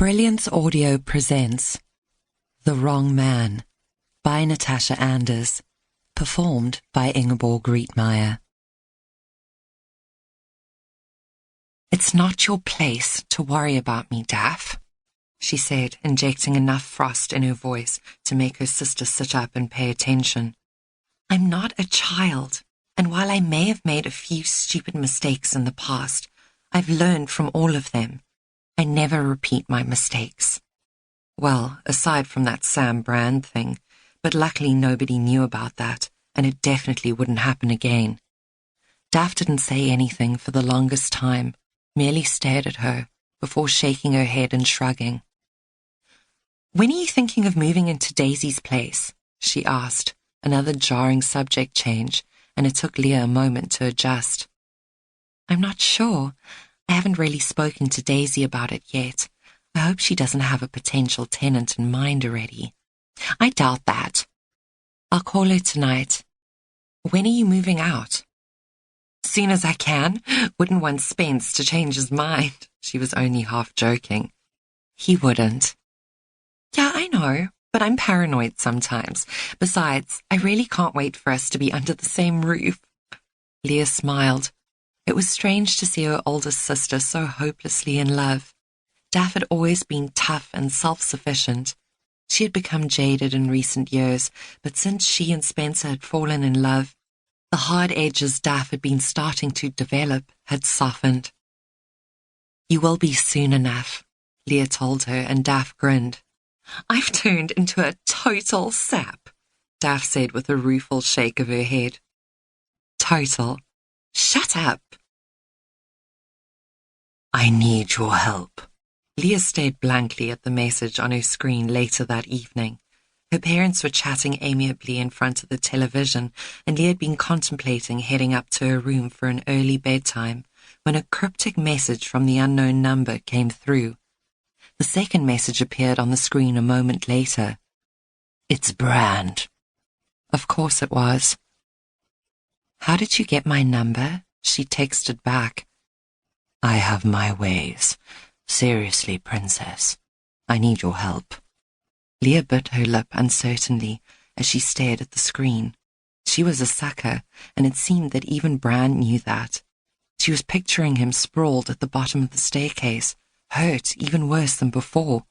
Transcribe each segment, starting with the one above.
Brilliance Audio presents The Wrong Man by Natasha Anders, performed by Ingeborg Rietmeyer. "It's not your place to worry about me, Daff," she said, injecting enough frost in her voice to make her sister sit up and pay attention. "I'm not a child, and while I may have made a few stupid mistakes in the past, I've learned from all of them. I never repeat my mistakes. Well, aside from that Sam Brand thing, but luckily nobody knew about that, and it definitely wouldn't happen again." Daff didn't say anything for the longest time, merely stared at her, before shaking her head and shrugging. "When are you thinking of moving into Daisy's place?" she asked, another jarring subject change, and it took Leah a moment to adjust. "I'm not sure. I haven't really spoken to Daisy about it yet. I hope she doesn't have a potential tenant in mind already." "I doubt that." "I'll call her tonight." "When are you moving out?" "Soon as I can. Wouldn't want Spence to change his mind." She was only half joking. "He wouldn't." "Yeah, I know, but I'm paranoid sometimes. Besides, I really can't wait for us to be under the same roof." Leah smiled. It was strange to see her oldest sister so hopelessly in love. Daff had always been tough and self-sufficient. She had become jaded in recent years, but since she and Spencer had fallen in love, the hard edges Daff had been starting to develop had softened. "You will be soon enough," Leah told her, and Daff grinned. "I've turned into a total sap," Daff said with a rueful shake of her head. "Total? Shut up." "I need your help." Leah stared blankly at the message on her screen later that evening. Her parents were chatting amiably in front of the television, and Leah had been contemplating heading up to her room for an early bedtime when a cryptic message from the unknown number came through. The second message appeared on the screen a moment later. "It's Brand." Of course it was. "How did you get my number?" she texted back. "I have my ways. Seriously, Princess, I need your help." Leah bit her lip uncertainly as she stared at the screen. She was a sucker, and it seemed that even Brand knew that. She was picturing him sprawled at the bottom of the staircase, hurt even worse than before.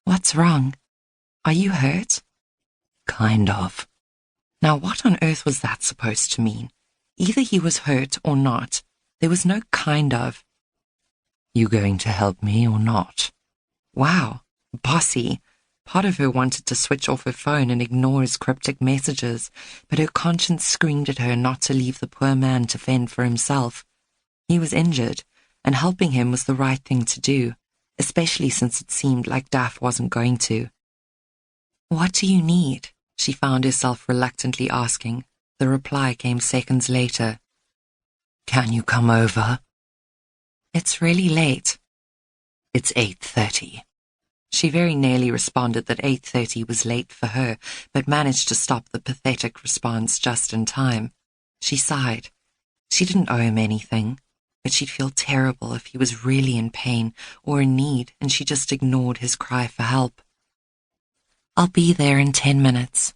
"What's wrong? Are you hurt?" "Kind of." Now what on earth was that supposed to mean? Either he was hurt or not. There was no kind of. "You going to help me or not?" Wow, bossy. Part of her wanted to switch off her phone and ignore his cryptic messages, but her conscience screamed at her not to leave the poor man to fend for himself. He was injured, and helping him was the right thing to do, especially since it seemed like Daff wasn't going to. "What do you need?" she found herself reluctantly asking. The reply came seconds later. "Can you come over?" "It's really late." "It's 8:30. She very nearly responded that 8:30 was late for her, but managed to stop the pathetic response just in time. She sighed. She didn't owe him anything, but she'd feel terrible if he was really in pain or in need and she just ignored his cry for help. "I'll be there in 10 minutes.